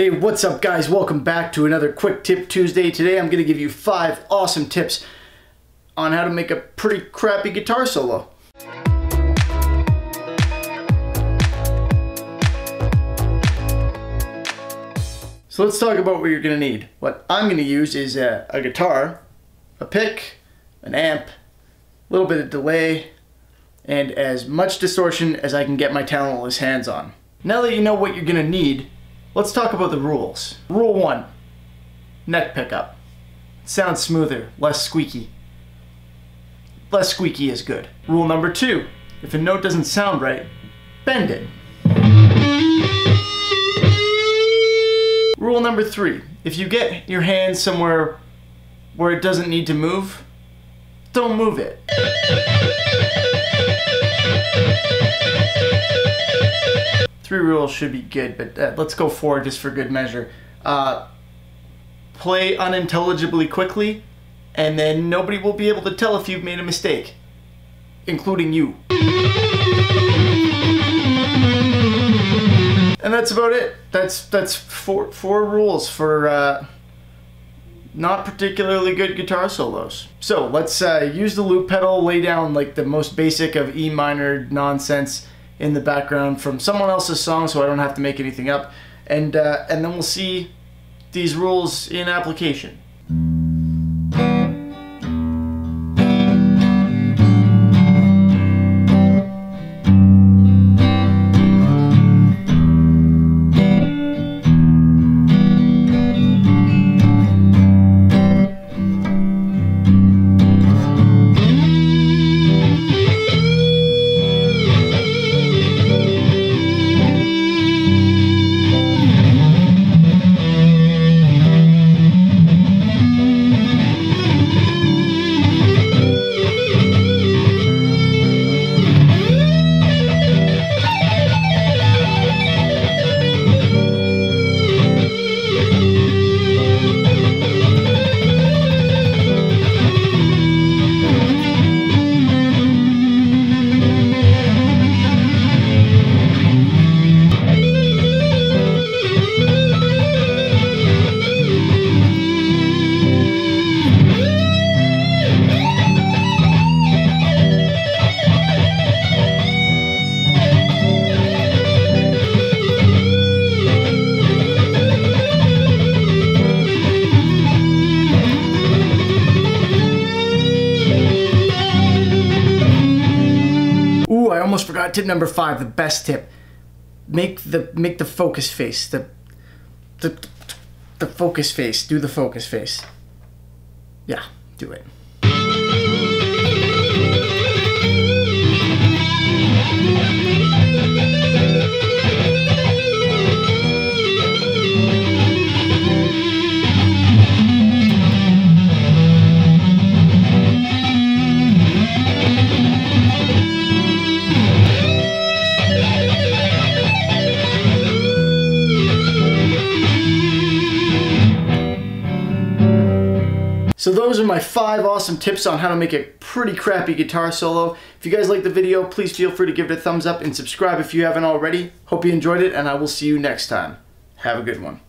Hey, what's up guys? Welcome back to another Quick Tip Tuesday. Today I'm going to give you 5 awesome tips on how to make a pretty crappy guitar solo. So let's talk about what you're going to need. What I'm going to use is a guitar, a pick, an amp, a little bit of delay, and as much distortion as I can get my talentless hands on. Now that you know what you're going to need, let's talk about the rules. Rule 1, neck pickup. Sounds smoother, less squeaky. Less squeaky is good. Rule number 2, if a note doesn't sound right, bend it. Rule number 3, if you get your hand somewhere where it doesn't need to move, don't move it. Three rules should be good, but let's go 4 just for good measure. Play unintelligibly quickly, and then nobody will be able to tell if you've made a mistake, including you. And that's about it. That's four rules for not particularly good guitar solos. So let's use the loop pedal, lay down like the most basic of E minor nonsense in the background from someone else's song, so I don't have to make anything up, and then we'll see these rules in application. I almost forgot tip number 5, the best tip. Make the focus face. The focus face. Do the focus face. Yeah, do it. So those are my 5 awesome tips on how to make a pretty crappy guitar solo. If you guys like the video, please feel free to give it a thumbs up and subscribe if you haven't already. Hope you enjoyed it, and I will see you next time. Have a good one.